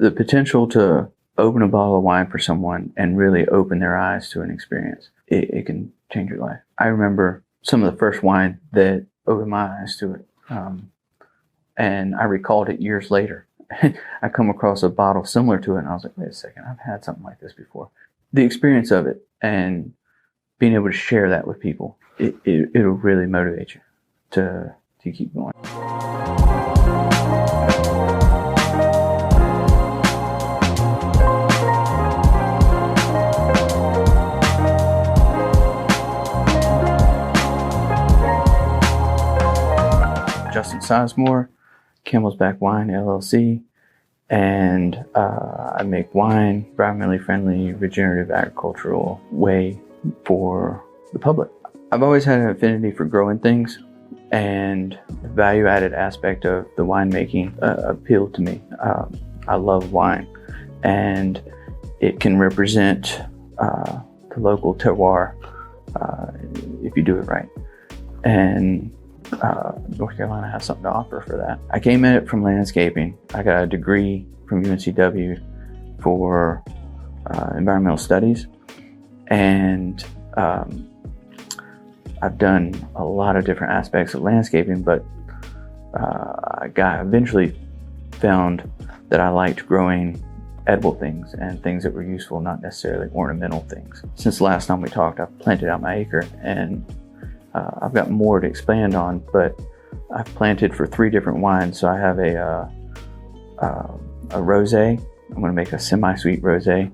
the potential to open a bottle of wine for someone and really open their eyes to an experience, it can change your life. I remember some of the first wine that opened my eyes to it. And I recalled it years later. I come across a bottle similar to it, and I was like, wait a second, I've had something like this before. The experience of it and being able to share that with people, it'll really motivate you to keep going. Justin Sizemore, Camel's Back Wine LLC, and I make wine environmentally friendly, regenerative agricultural way for the public. I've always had an affinity for growing things, and the value-added aspect of the winemaking appealed to me. I love wine, and it can represent the local terroir if you do it right. And North Carolina has something to offer for that. I came at it from landscaping. I got a degree from UNCW for environmental studies, and I've done a lot of different aspects of landscaping, but I eventually found that I liked growing edible things and things that were useful, not necessarily ornamental things. Since the last time we talked, I've planted out my acre, and I've got more to expand on, but I've planted for 3 different wines. So I have a rosé. I'm going to make a semi-sweet rosé,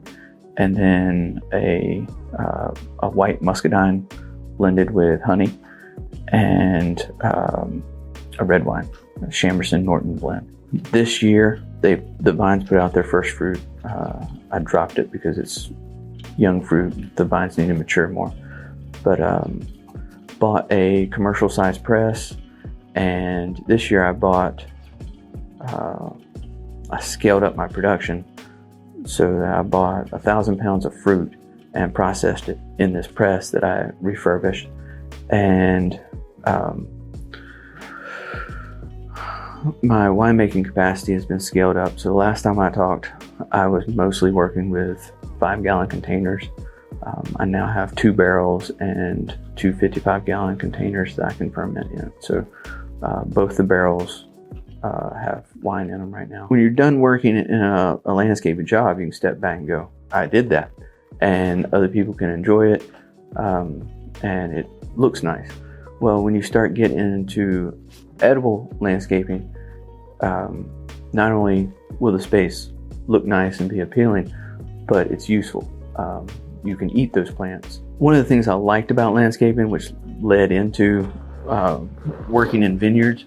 and then a white muscadine blended with honey, and a red wine, a Chamberson Norton blend. This year, the vines put out their first fruit. I dropped it because it's young fruit. The vines need to mature more, but bought a commercial size press, and this year I scaled up my production, so that I bought 1,000 pounds of fruit and processed it in this press that I refurbished. And my winemaking capacity has been scaled up. So the last time I talked, I was mostly working with 5-gallon containers. I now have 2 barrels and 2 55-gallon containers that I can ferment in. So both the barrels have wine in them right now. When you're done working in a landscaping job, you can step back and go, I did that. And other people can enjoy it, and it looks nice. Well, when you start getting into edible landscaping, not only will the space look nice and be appealing, but it's useful. You can eat those plants. One of the things I liked about landscaping, which led into working in vineyards,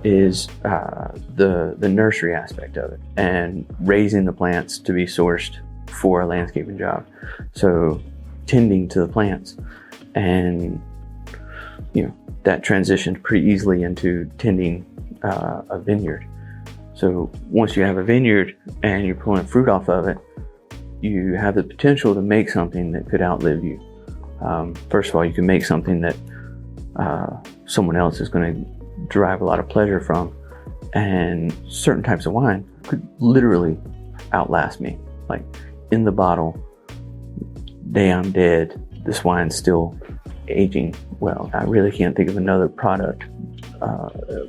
is the nursery aspect of it and raising the plants to be sourced for a landscaping job. So tending to the plants, and that transitioned pretty easily into tending a vineyard. So once you have a vineyard and you're pulling fruit off of it, you have the potential to make something that could outlive you. First of all, you can make something that someone else is going to derive a lot of pleasure from, and certain types of wine could literally outlast me. Like in the bottle, day I'm dead, this wine's still aging well. I really can't think of another product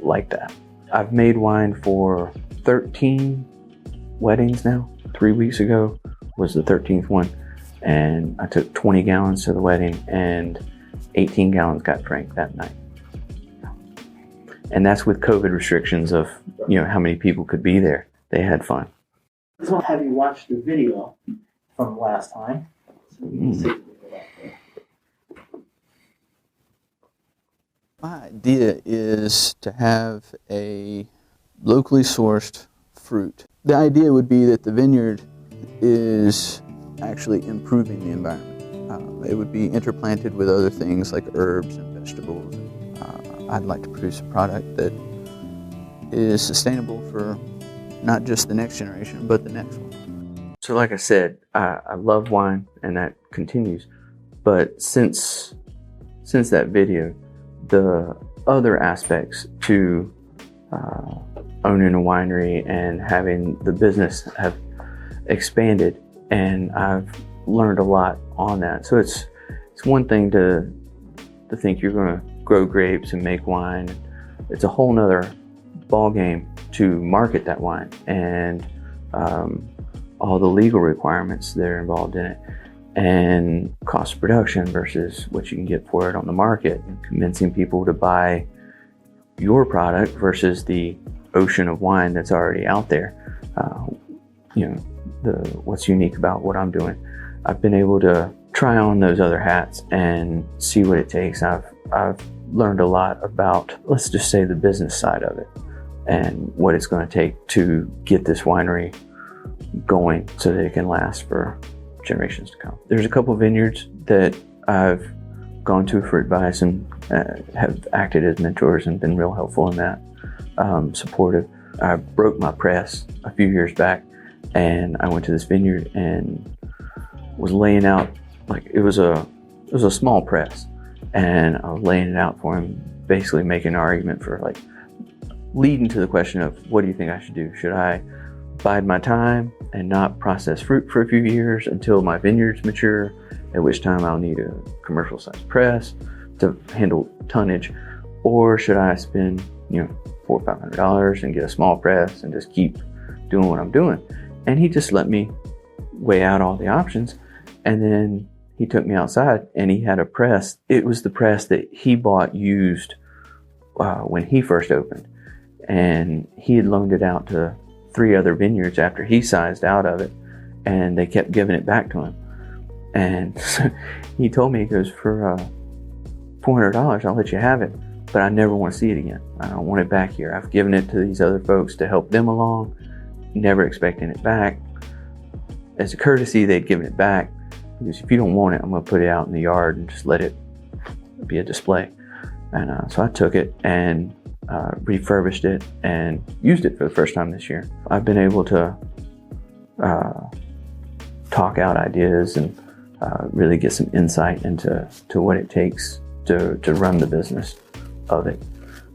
like that. I've made wine for 13 weddings now. 3 weeks ago was the 13th one, and I took 20 gallons to the wedding, and 18 gallons got drank that night. And that's with COVID restrictions of how many people could be there. They had fun. So have you watched the video from last time? So you can see. My idea is to have a locally sourced fruit. The idea would be that the vineyard is actually improving the environment. It would be interplanted with other things like herbs and vegetables. I'd like to produce a product that is sustainable for not just the next generation, but the next one. So like I said, I love wine, and that continues. But since that video, the other aspects to owning a winery and having the business have expanded, and I've learned a lot on that. So it's one thing to think you're going to grow grapes and make wine. It's a whole nother ball game to market that wine and all the legal requirements that are involved in it, and cost of production versus what you can get for it on the market, and convincing people to buy your product versus the ocean of wine that's already out there. What's unique about what I'm doing. I've been able to try on those other hats and see what it takes. I've learned a lot about, let's just say, the business side of it and what it's going to take to get this winery going so that it can last for generations to come. There's a couple of vineyards that I've gone to for advice and have acted as mentors and been real helpful in that, supportive. I broke my press a few years back, and I went to this vineyard and was laying out, like, it was a small press, and I was laying it out for him, basically making an argument for, like, leading to the question of, what do you think I should do? Should I bide my time and not process fruit for a few years until my vineyards mature, at which time I'll need a commercial sized press to handle tonnage? Or should I spend, $400 or $500 and get a small press and just keep doing what I'm doing? And he just let me weigh out all the options. And then he took me outside and he had a press. It was the press that he bought used when he first opened. And he had loaned it out to 3 other vineyards after he sized out of it, and they kept giving it back to him. And so he told me, he goes, for $400, I'll let you have it, but I never want to see it again. I don't want it back here. I've given it to these other folks to help them along, never expecting it back. As a courtesy, they'd given it back. He goes, if you don't want it, I'm going to put it out in the yard and just let it be a display. And so I took it and refurbished it and used it for the first time this year. I've been able to talk out ideas and really get some insight into what it takes to run the business of it,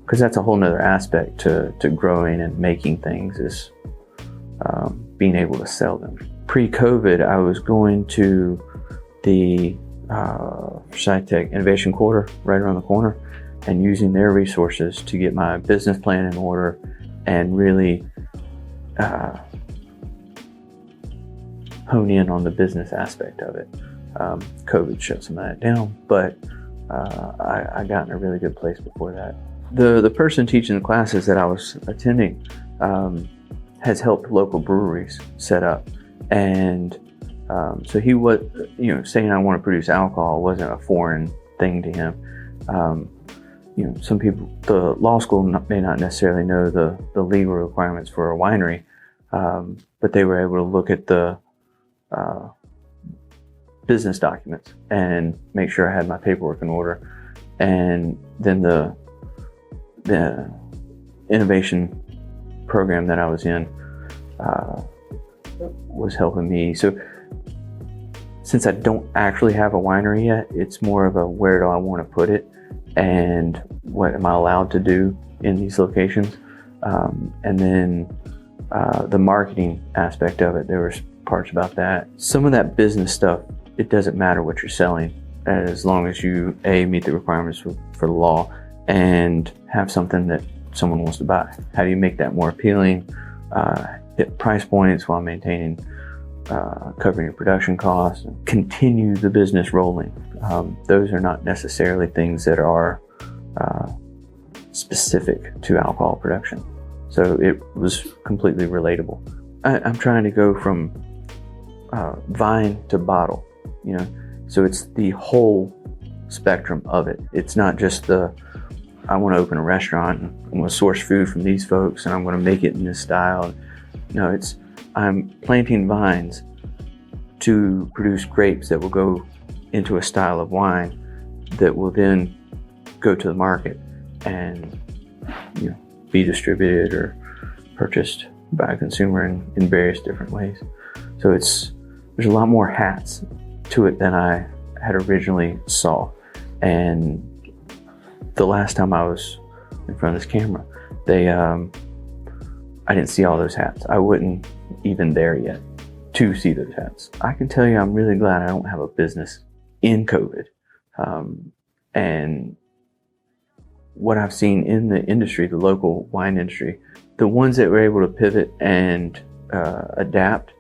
because that's a whole nother aspect to growing and making things, is being able to sell them. Pre-COVID, I was going to the SciTech Innovation Quarter right around the corner, and using their resources to get my business plan in order and really hone in on the business aspect of it. COVID shut some of that down, but I got in a really good place before that. The person teaching the classes that I was attending has helped local breweries set up, and so he was, saying I want to produce alcohol wasn't a foreign thing to him. Some people, the law school may not necessarily know the legal requirements for a winery, but they were able to look at the business documents and make sure I had my paperwork in order. And then the innovation program that I was in was helping me. So since I don't actually have a winery yet, it's more of a, where do I want to put it and what am I allowed to do in these locations? And then the marketing aspect of it, there was parts about that. Some of that business stuff, it doesn't matter what you're selling, as long as you meet the requirements for the law and have something that someone wants to buy. How do you make that more appealing? Hit price points while maintaining covering your production costs, and continue the business rolling. Those are not necessarily things that are specific to alcohol production. So it was completely relatable. I'm trying to go from vine to bottle, so it's the whole spectrum of it. It's not just I want to open a restaurant and I'm going to source food from these folks and I'm going to make it in this style. No, I'm planting vines to produce grapes that will go into a style of wine that will then go to the market and be distributed or purchased by a consumer in various different ways. So there's a lot more hats to it than I had originally saw. And the last time I was in front of this camera, they I didn't see all those hats. I wasn't even there yet to see those hats. I can tell you I'm really glad I don't have a business in COVID. And what I've seen in the industry, the local wine industry, the ones that were able to pivot and adapt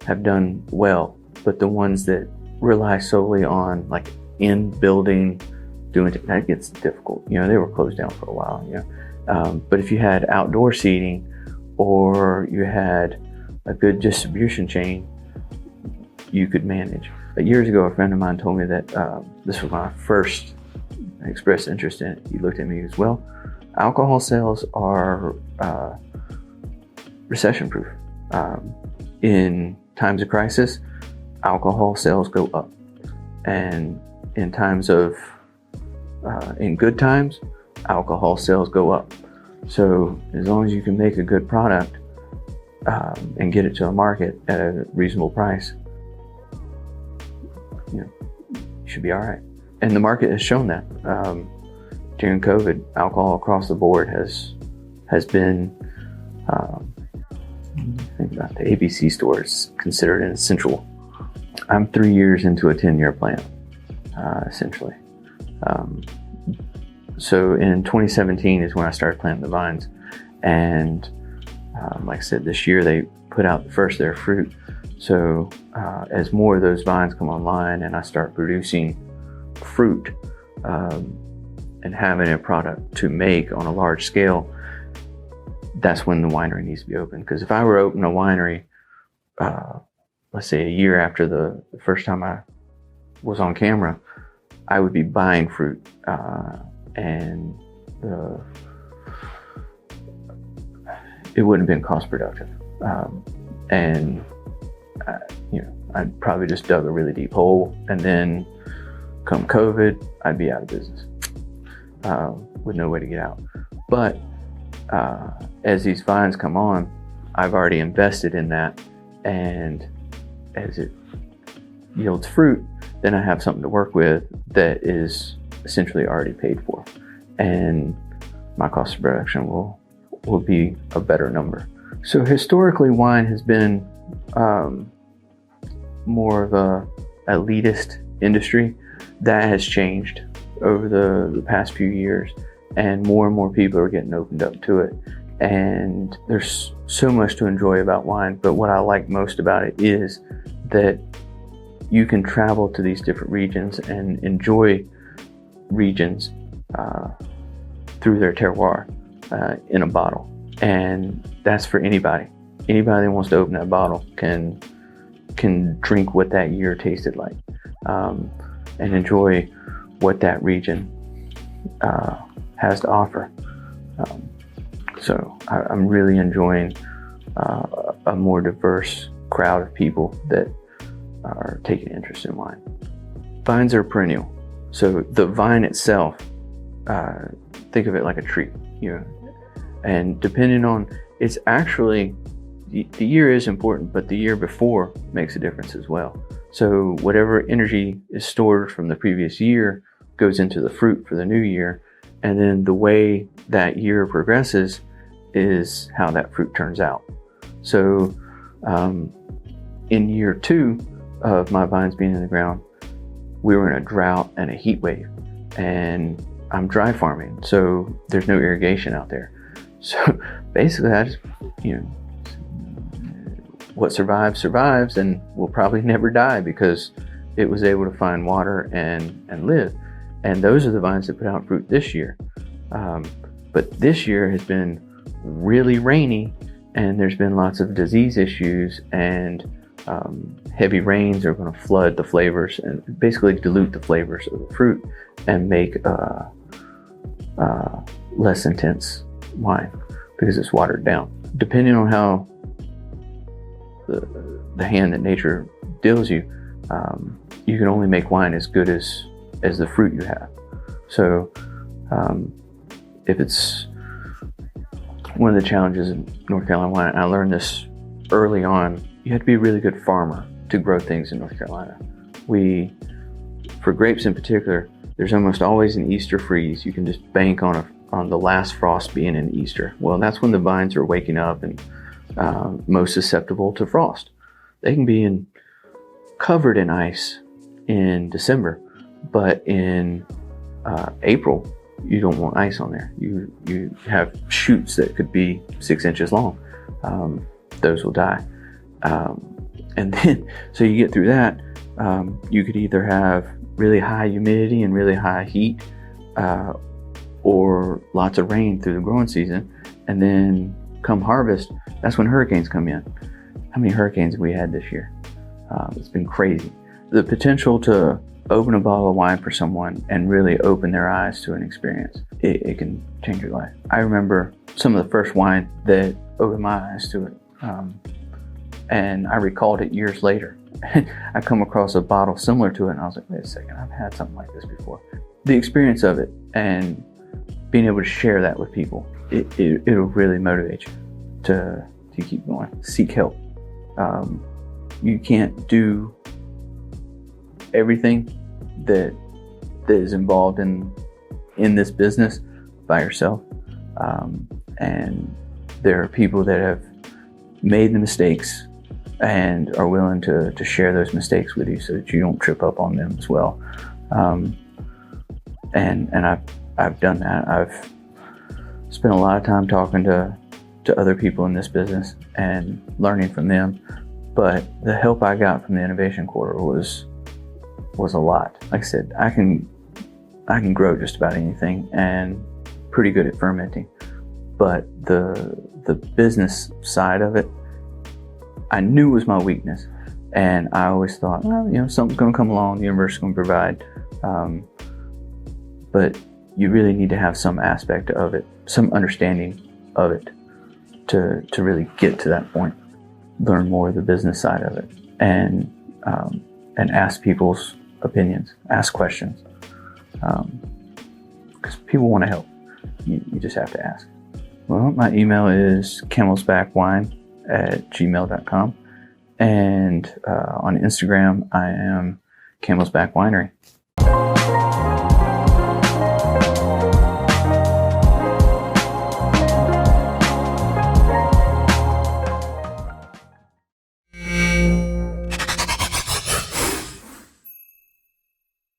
have done well. But the ones that rely solely on like in building, that gets difficult. You know, they were closed down for a while, you know. But if you had outdoor seating or you had a good distribution chain, you could manage. But years ago, a friend of mine told me that this was when I first expressed interest in it. He looked at me and goes, well, alcohol sales are recession proof. In times of crisis, alcohol sales go up. And in times of, in good times, alcohol sales go up. So as long as you can make a good product and get it to the market at a reasonable price, you know, you should be all right. And the market has shown that. During COVID, alcohol across the board has been, think about the ABC stores, considered an essential. I'm 3 years into a 10-year plan, essentially. So in 2017 is when I started planting the vines. And like I said, this year they put out the first of their fruit. So as more of those vines come online and I start producing fruit and having a product to make on a large scale, that's when the winery needs to be open. Because if I were to open a winery, let's say a year after the first time I was on camera, I would be buying fruit and it wouldn't have been cost productive. You know, I'd probably just dug a really deep hole, and then come COVID, I'd be out of business with no way to get out. But as these vines come on, I've already invested in that, and as it yields fruit, then I have something to work with that is essentially already paid for, and my cost of production will be a better number. So historically, wine has been more of a elitist industry. That has changed over the past few years, and more people are getting opened up to it. And there's so much to enjoy about wine, but what I like most about it is that you can travel to these different regions and enjoy regions through their terroir in a bottle. And that's for anybody. Anybody that wants to open that bottle can drink what that year tasted like and enjoy what that region has to offer. So I'm really enjoying a more diverse crowd of people that are taking interest in wine. Vines are perennial. So the vine itself, think of it like a tree, you know, and depending on, it's actually, the year is important, but the year before makes a difference as well. So whatever energy is stored from the previous year goes into the fruit for the new year. And then the way that year progresses is how that fruit turns out. So in year 2 of my vines being in the ground, we were in a drought and a heat wave, and I'm dry farming, so there's no irrigation out there. So basically I just, you know, what survives, and will probably never die because it was able to find water and live. And those are the vines that put out fruit this year. But this year has been really rainy, and there's been lots of disease issues, and heavy rains are going to flood the flavors and basically dilute the flavors of the fruit and make less intense wine because it's watered down. Depending on how the hand that nature deals you, you can only make wine as good as the fruit you have. So if it's one of the challenges in North Carolina wine, and I learned this early on, you have to be a really good farmer to grow things in North Carolina. For grapes in particular, there's almost always an Easter freeze. You can just bank on on the last frost being in Easter. Well, that's when the vines are waking up and most susceptible to frost. They can be covered in ice in December, but in April, you don't want ice on there. You have shoots that could be 6 inches long. Those will die. And then, so you get through that, you could either have really high humidity and really high heat, or lots of rain through the growing season. And then come harvest, that's when hurricanes come in. How many hurricanes have we had this year? It's been crazy. The potential to open a bottle of wine for someone and really open their eyes to an experience, it can change your life. I remember some of the first wine that opened my eyes to it. And I recalled it years later. I come across a bottle similar to it and I was like, wait a second, I've had something like this before. The experience of it and being able to share that with people, it'll really motivate you to keep going. Seek help. You can't do everything that is involved in this business by yourself. And there are people that have made the mistakes and are willing to share those mistakes with you so that you don't trip up on them as well. And I've done that. I've spent a lot of time talking to other people in this business and learning from them. But the help I got from the Innovation Quarter was a lot. Like I said, I can grow just about anything and pretty good at fermenting. But the business side of it, I knew was my weakness. And I always thought, well, something's going to come along, the universe is going to provide. But you really need to have some aspect of it, some understanding of it to really get to that point. Learn more of the business side of it and ask people's opinions, ask questions. Because people want to help. You just have to ask. Well, my email is camelsbackwine@gmail.com. And on Instagram, I am Camelsback Winery.